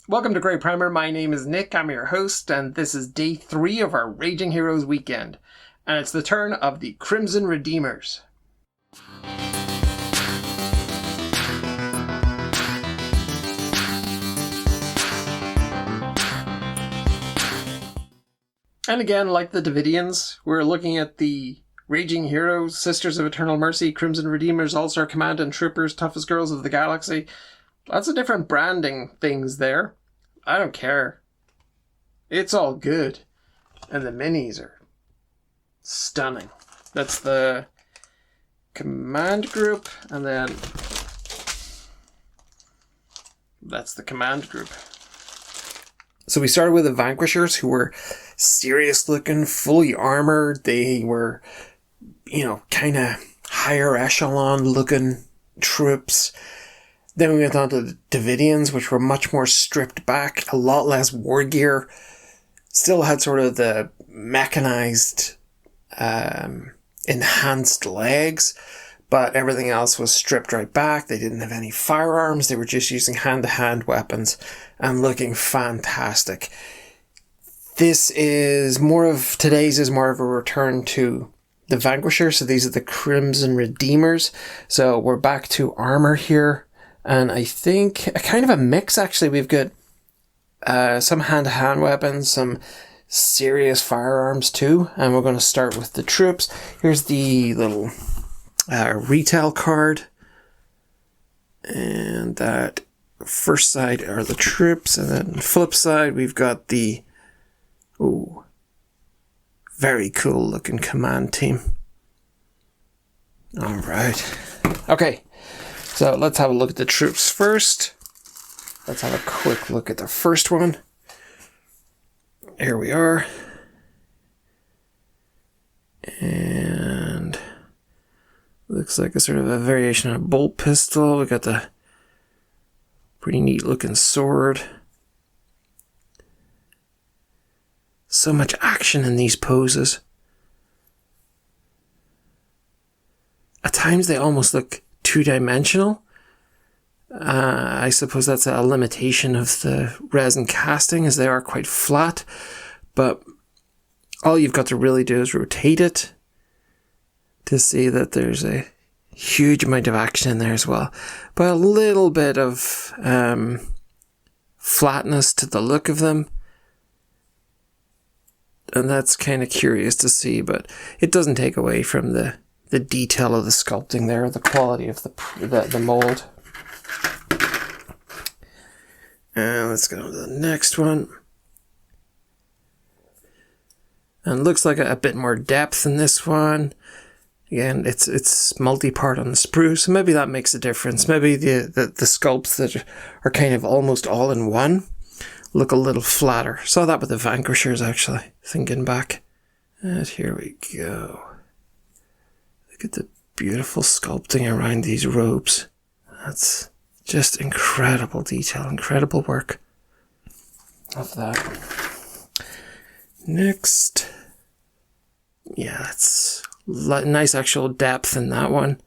Welcome to Grey Primer. My name is Nick. I'm your host, and this is day 3 of our Raging Heroes weekend. And it's the turn of the Crimson Redeemers. And again, like the Davidians, we're looking at the Raging Heroes, Sisters of Eternal Mercy, Crimson Redeemers, All-Star Command, and Troopers, Toughest Girls of the Galaxy. Lots of different branding things there. I don't care. It's all good. And the minis are stunning. That's the command group, and then that's the command group. So we started with the Vanquishers, who were serious looking, fully armored. They were, kind of higher echelon looking troops. Then we went on to the Davidians, which were much more stripped back, a lot less war gear. Still had sort of the mechanized, enhanced legs, but everything else was stripped right back. They didn't have any firearms. They were just using hand-to-hand weapons and looking fantastic. Today's is more of a return to the Vanquisher. So these are the Crimson Redeemers. So we're back to armor here. And I think a kind of a mix, actually. We've got some hand-to-hand weapons, some serious firearms too. And we're going to start with the troops. Here's the little retail card. And that first side are the troops. And then the flip side, we've got the very cool looking command team. All right. Okay. So let's have a look at the troops first. Let's have a quick look at the first one. Here we are. And looks like a sort of a variation of a bolt pistol. We got the pretty neat looking sword. So much action in these poses. At times they almost look two-dimensional. I suppose that's a limitation of the resin casting, as they are quite flat, but all you've got to really do is rotate it to see that there's a huge amount of action in there as well, but a little bit of flatness to the look of them, and that's kind of curious to see, but it doesn't take away from the detail of the sculpting there, the quality of the mold. And let's go to the next one. And looks like a bit more depth in this one. Again, it's multi-part on the sprue, so maybe that makes a difference. Maybe the sculpts that are kind of almost all in one look a little flatter. Saw that with the Vanquishers, actually, thinking back. And here we go. Look at the beautiful sculpting around these robes. That's just incredible detail, incredible work. Love that. Next. Yeah, that's nice actual depth in that one.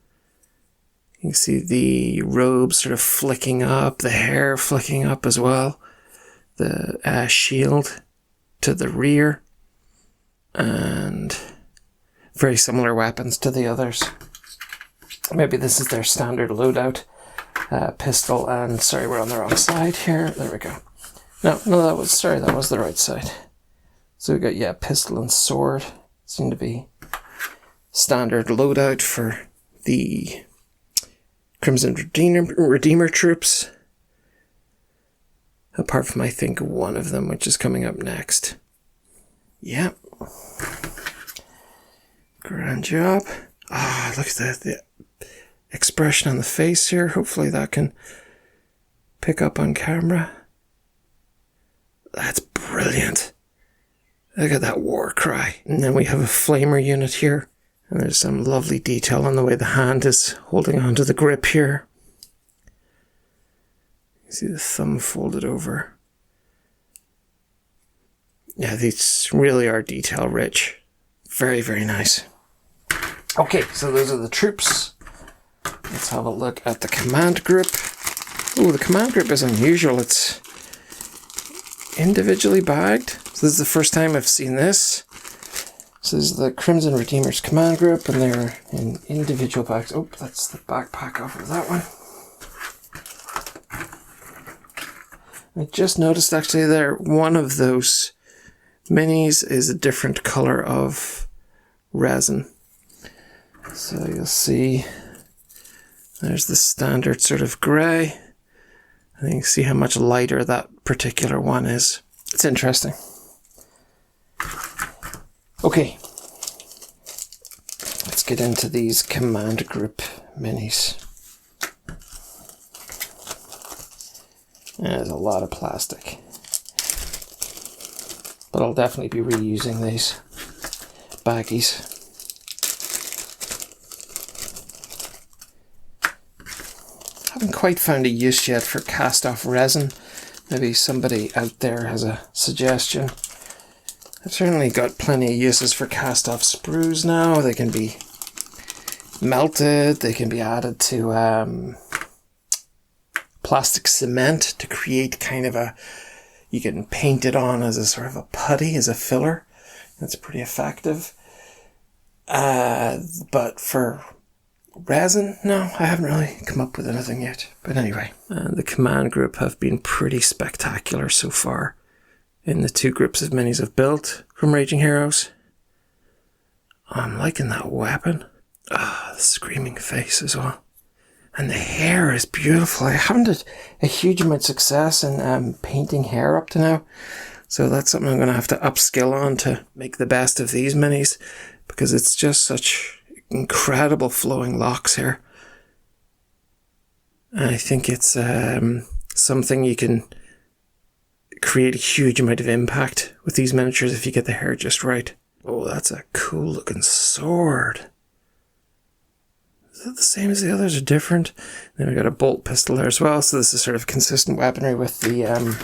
You can see the robes sort of flicking up, the hair flicking up as well. The shield to the rear. And very similar weapons to the others. Maybe this is their standard loadout. Pistol and... Sorry, we're on the wrong side here. There we go. No, that was the right side. So we got, pistol and sword. Seem to be standard loadout for the Crimson Redeemer troops. Apart from, I think, one of them, which is coming up next. Yep. Grand job. Look at the expression on the face here. Hopefully that can pick up on camera. That's brilliant. Look at that war cry. And then we have a flamer unit here. And there's some lovely detail on the way the hand is holding onto the grip here. You see the thumb folded over. Yeah, these really are detail rich. Very, very nice. Okay, so those are the troops. Let's have a look at the command group. Oh, the command group is unusual. It's individually bagged. So this is the first time I've seen this. So this is the Crimson Redeemers command group, and they're in individual bags. Oh, that's the backpack off of that one. I just noticed actually there, one of those minis is a different color of resin. So you'll see there's the standard sort of grey. And you can see how much lighter that particular one is. It's interesting. Okay. Let's get into these command group minis. There's a lot of plastic. But I'll definitely be reusing these baggies. Haven't quite found a use yet for cast off resin. Maybe somebody out there has a suggestion. I've certainly got plenty of uses for cast off sprues now. They can be melted, they can be added to plastic cement to create kind of a, you can paint it on as a sort of a putty, as a filler. That's pretty effective. But for resin, no, I haven't really come up with anything yet. But anyway, the command group have been pretty spectacular so far in the two groups of minis I've built from Raging Heroes. I'm liking that weapon. The screaming face as well. And the hair is beautiful. I haven't had a huge amount of success in painting hair up to now. So that's something I'm going to have to upskill on to make the best of these minis. Because it's just such incredible flowing locks here. And I think it's something you can create a huge amount of impact with these miniatures if you get the hair just right. Oh, that's a cool looking sword. Is that the same as the others or different? Then we got a bolt pistol there as well, so this is sort of consistent weaponry with the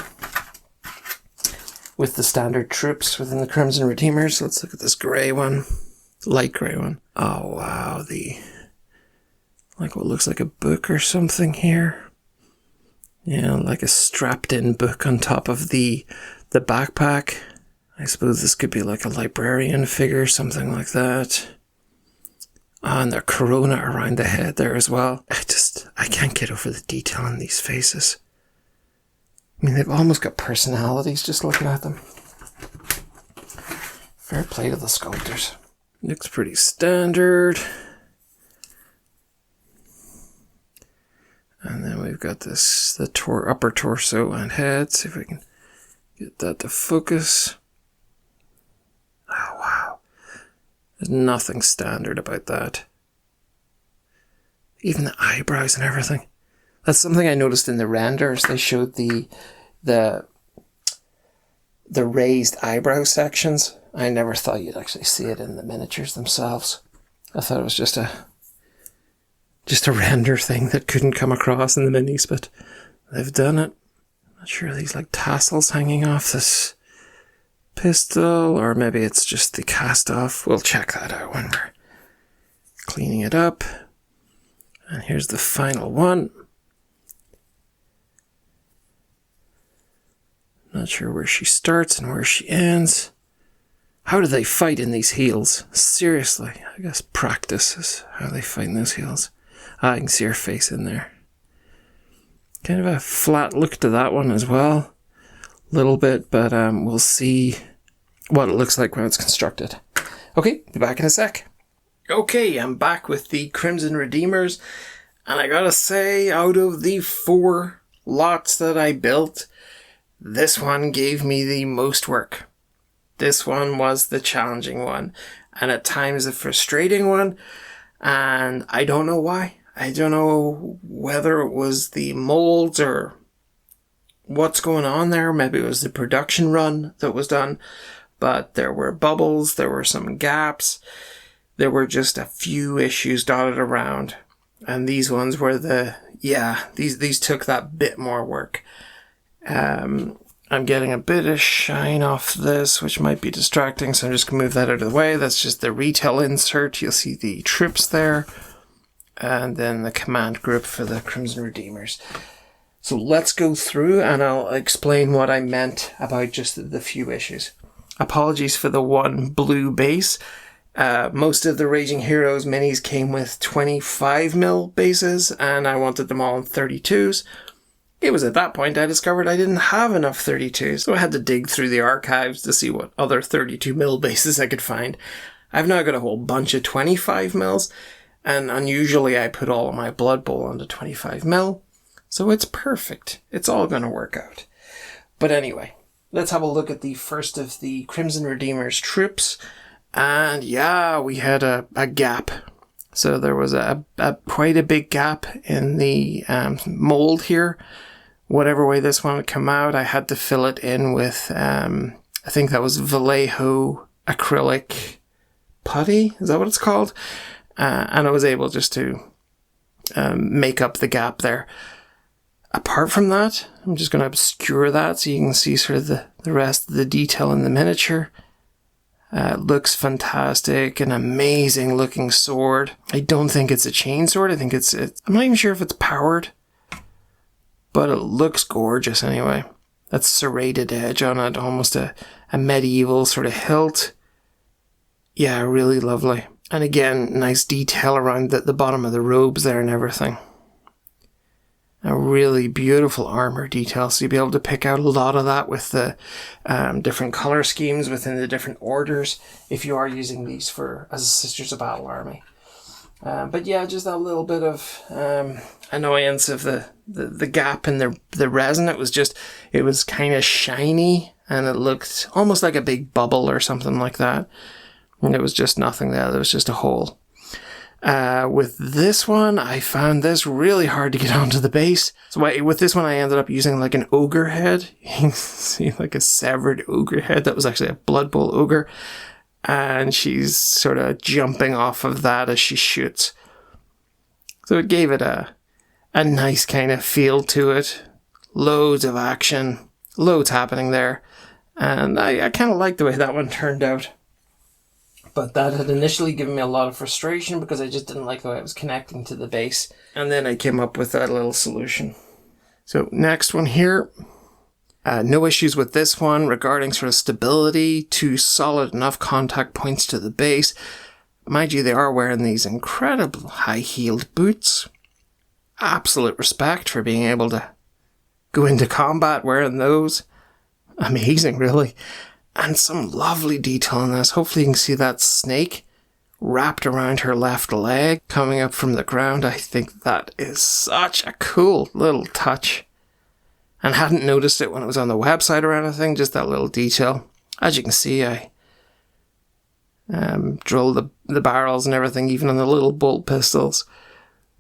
standard troops within the Crimson Redeemers. Let's look at this grey one, light grey one. Oh wow, like what looks like a book or something here. Yeah, like a strapped in book on top of the backpack. I suppose this could be like a librarian figure, something like that. And the corona around the head there as well. I can't get over the detail on these faces. I mean, they've almost got personalities just looking at them. Fair play to the sculptors. Looks pretty standard. And then we've got this, the upper torso and head. See if I can get that to focus. Oh, wow. There's nothing standard about that. Even the eyebrows and everything. That's something I noticed in the renders. They showed the raised eyebrow sections. I never thought you'd actually see it in the miniatures themselves. I thought it was just a render thing that couldn't come across in the minis, but they've done it. I'm not sure, these like tassels hanging off this pistol, or maybe it's just the cast off. We'll check that out when we're cleaning it up. And here's the final one. Not sure where she starts and where she ends. How do they fight in these heels? Seriously, I guess practice is how they fight in those heels. I can see her face in there. Kind of a flat look to that one as well. A little bit, but we'll see what it looks like when it's constructed. Okay, be back in a sec. Okay, I'm back with the Crimson Redeemers, and I gotta say, out of the 4 lots that I built, this one gave me the most work. This one was the challenging one, and at times a frustrating one, and I don't know why. I don't know whether it was the molds or what's going on there. Maybe it was the production run that was done, but there were bubbles, there were some gaps, there were just a few issues dotted around, and these ones were these took that bit more work. I'm getting a bit of shine off this, which might be distracting, so I'm just going to move that out of the way. That's just the retail insert. You'll see the troops there. And then the command group for the Crimson Redeemers. So let's go through and I'll explain what I meant about just the few issues. Apologies for the one blue base. Most of the Raging Heroes minis came with 25mm bases, and I wanted them all in 32s. It was at that point I discovered I didn't have enough 32s, so I had to dig through the archives to see what other 32mm bases I could find. I've now got a whole bunch of 25mm, and unusually I put all of my Blood Bowl onto 25mm, so it's perfect. It's all going to work out. But anyway, let's have a look at the first of the Crimson Redeemer's troops. And yeah, we had a gap. So there was a quite a big gap in the mold here. Whatever way this one would come out, I had to fill it in with, I think that was Vallejo acrylic putty. Is that what it's called? And I was able just to make up the gap there. Apart from that, I'm just going to obscure that so you can see sort of the rest of the detail in the miniature. It looks fantastic, an amazing looking sword. I don't think it's a chain sword. I think it's I'm not even sure if it's powered, but it looks gorgeous anyway. That serrated edge on it, almost a medieval sort of hilt. Yeah, really lovely. And again, nice detail around the bottom of the robes there and everything. A really beautiful armor detail, so you'll be able to pick out a lot of that with the different color schemes within the different orders if you are using these as a Sisters of Battle army. But yeah, just that little bit of annoyance of the gap in the resin. It was kind of shiny and it looked almost like a big bubble or something like that. And it was just nothing there. There was just a hole. With this one, I found this really hard to get onto the base. So with this one, I ended up using like an ogre head. You can see like a severed ogre head. That was actually a Blood Bowl ogre. And she's sort of jumping off of that as she shoots. So it gave it a nice kind of feel to it. Loads of action. Loads happening there. And I kind of like the way that one turned out. But that had initially given me a lot of frustration because I just didn't like the way it was connecting to the base. And then I came up with that little solution. So next one here. No issues with this one regarding sort of stability, 2 solid enough contact points to the base. Mind you, they are wearing these incredible high-heeled boots. Absolute respect for being able to go into combat wearing those. Amazing, really. And some lovely detail in this. Hopefully you can see that snake wrapped around her left leg coming up from the ground. I think that is such a cool little touch. And hadn't noticed it when it was on the website or anything, just that little detail. As you can see, I drilled the barrels and everything, even on the little bolt pistols.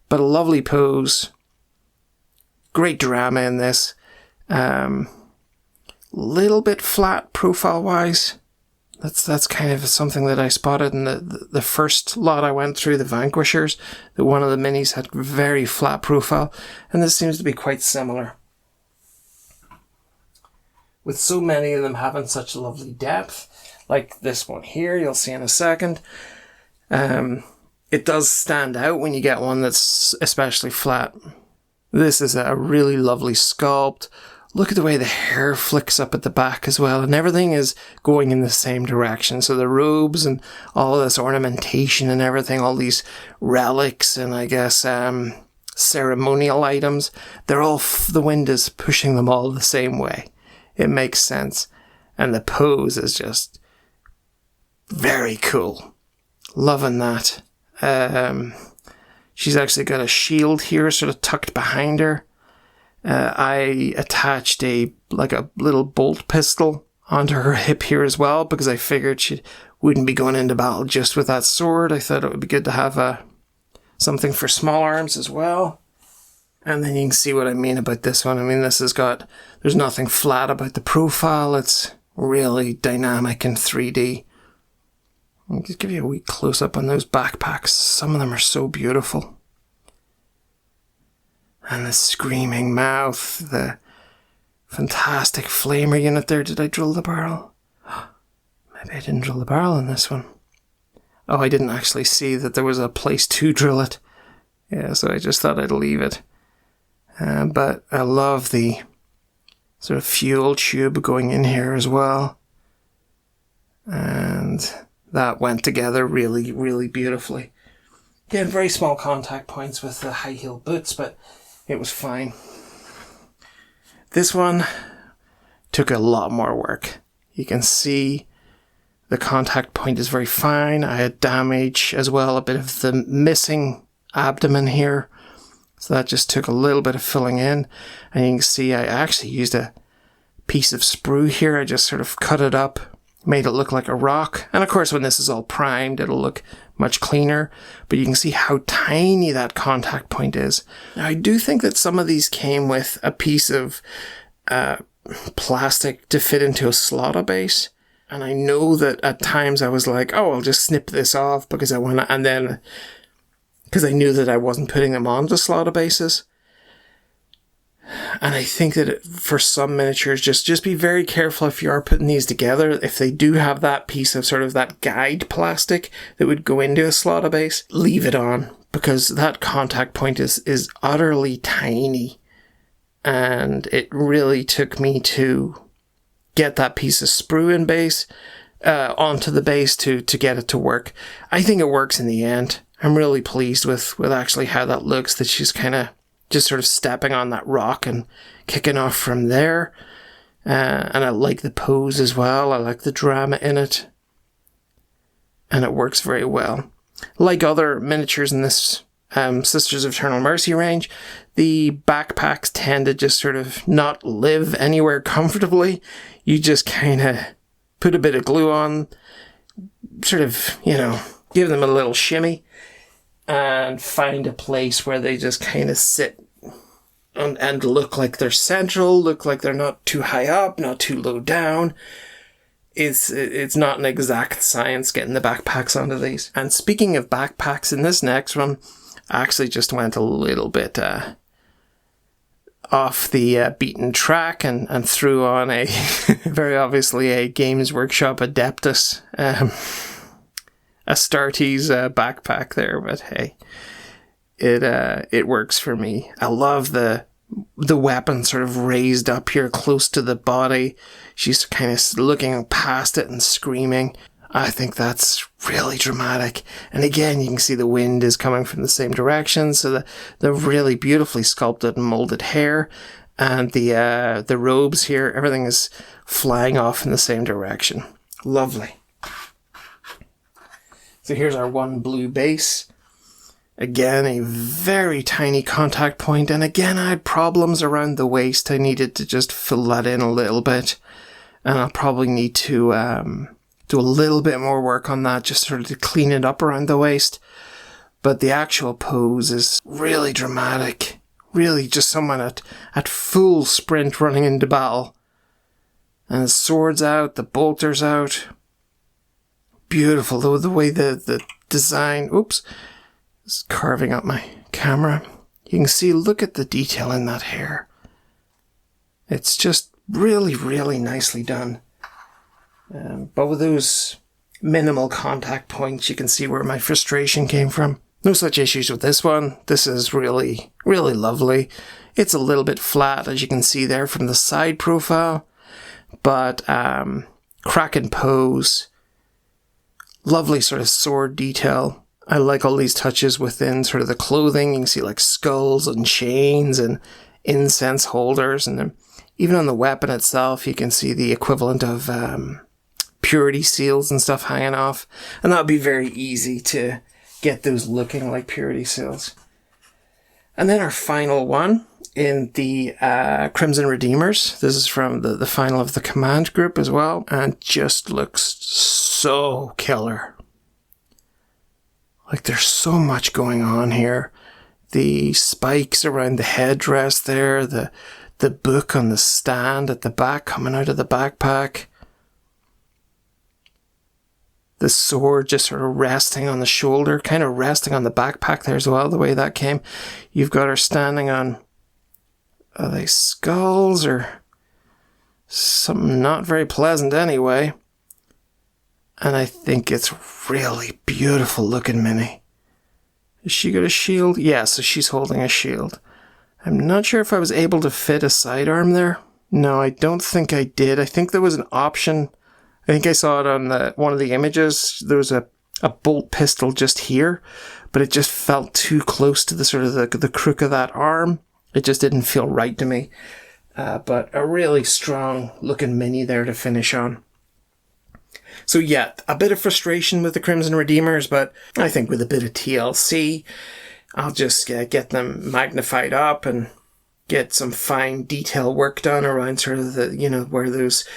But a lovely pose. Great drama in this. Little bit flat profile-wise. That's kind of something that I spotted in the first lot I went through, the Vanquishers. That one of the minis had very flat profile, and this seems to be quite similar. With so many of them having such lovely depth, like this one here, you'll see in a second. It does stand out when you get one that's especially flat. This is a really lovely sculpt. Look at the way the hair flicks up at the back as well, and everything is going in the same direction. So the robes and all of this ornamentation and everything, all these relics and I guess ceremonial items, they're all, the wind is pushing them all the same way. It makes sense. And the pose is just very cool. Loving that. She's actually got a shield here sort of tucked behind her. I attached a little bolt pistol onto her hip here as well because I figured she wouldn't be going into battle just with that sword. I thought it would be good to have something for small arms as well. And then you can see what I mean about this one. I mean, there's nothing flat about the profile. It's really dynamic in 3D. I'll just give you a wee close-up on those backpacks. Some of them are so beautiful. And the screaming mouth, the fantastic flamer unit there. Did I drill the barrel? Maybe I didn't drill the barrel in this one. Oh, I didn't actually see that there was a place to drill it. Yeah, so I just thought I'd leave it. But I love the sort of fuel tube going in here as well. And that went together really, really beautifully. Again, very small contact points with the high heel boots, but it was fine. This one took a lot more work. You can see the contact point is very fine. I had damage as well, a bit of the missing abdomen here. So that just took a little bit of filling in. And you can see I actually used a piece of sprue here. I just sort of cut it up, made it look like a rock. And of course, when this is all primed, it'll look much cleaner. But you can see how tiny that contact point is. Now, I do think that some of these came with a piece of plastic to fit into a slaughter base. And I know that at times I was like, oh, I'll just snip this off because I want to, and then, because I knew that I wasn't putting them onto slaughter bases. And I think that for some miniatures, just be very careful if you are putting these together. If they do have that piece of sort of that guide plastic that would go into a slaughter base, leave it on, because that contact point is utterly tiny. And it really took me to get that piece of sprue in base onto the base to get it to work. I think it works in the end. I'm really pleased with actually how that looks, that she's kind of just sort of stepping on that rock and kicking off from there. And I like the pose as well. I like the drama in it. And it works very well. Like other miniatures in this Sisters of Eternal Mercy range, the backpacks tend to just sort of not live anywhere comfortably. You just kind of put a bit of glue on, sort of, give them a little shimmy, and find a place where they just kind of sit and look like they're central, look like they're not too high up, not too low down. It's not an exact science getting the backpacks onto these. And speaking of backpacks, in this next one, I actually just went a little bit off the beaten track and threw on a, very obviously, a Games Workshop Adeptus, Astartes backpack there, but hey, it works for me. I love the weapon sort of raised up here close to the body. She's kind of looking past it and screaming. I think that's really dramatic. And again, you can see the wind is coming from the same direction. So the really beautifully sculpted and molded hair and the robes here, everything is flying off in the same direction. Lovely. So here's our one blue base. Again, a very tiny contact point. And again, I had problems around the waist. I needed to just fill that in a little bit. And I'll probably need to do a little bit more work on that, just sort of to clean it up around the waist. But the actual pose is really dramatic. Really just someone at full sprint running into battle. And the sword's out, the bolter's out. Beautiful, though, the way the design, oops, is carving up my camera. You can see, look at the detail in that hair. It's just really, really nicely done. But with those minimal contact points, you can see where my frustration came from. No such issues with this one. This is really, really lovely. It's a little bit flat, as you can see there from the side profile. But cracking pose. Lovely sort of sword detail. I like all these touches within sort of the clothing. You can see like skulls and chains and incense holders. And then even on the weapon itself, you can see the equivalent of purity seals and stuff hanging off. And that would be very easy to get those looking like purity seals. And then our final one in the Crimson Redeemers. This is from the final of the command group as well. And just looks so killer. Like there's so much going on here. The spikes around the headdress there. The book on the stand at the back coming out of the backpack. The sword just sort of resting on the shoulder, kind of resting on the backpack there as well, the way that came. You've got her standing on, are they skulls or something not very pleasant anyway. And I think it's really beautiful looking mini. Has she got a shield? Yeah, so she's holding a shield. I'm not sure if I was able to fit a sidearm there. No, I don't think I did. I think there was an option. I think I saw it on one of the images. There was a bolt pistol just here, but it just felt too close to the sort of the crook of that arm. It just didn't feel right to me. But a really strong looking mini there to finish on. So yeah, a bit of frustration with the Crimson Redeemers, but I think with a bit of TLC, I'll just get them magnified up and get some fine detail work done around sort of the, where those,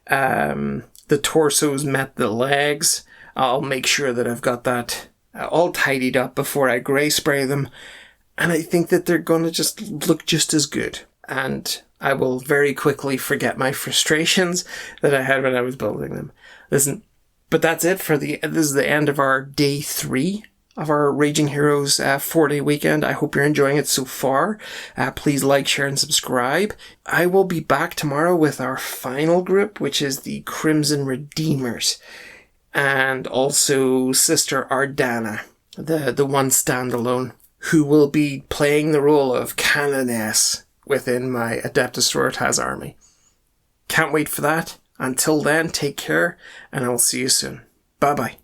the torsos met the legs. I'll make sure that I've got that all tidied up before I grey spray them. And I think that they're going to just look just as good. And I will very quickly forget my frustrations that I had when I was building them. Listen, but that's it for this is the end of our day 3 of our Raging Heroes 4-day weekend. I hope you're enjoying it so far. Please like, share, and subscribe. I will be back tomorrow with our final group, which is the Crimson Redeemers. And also Sister Ardana, the one standalone, who will be playing the role of Canoness within my Adepta Sororitas army. Can't wait for that. Until then, take care, and I will see you soon. Bye-bye.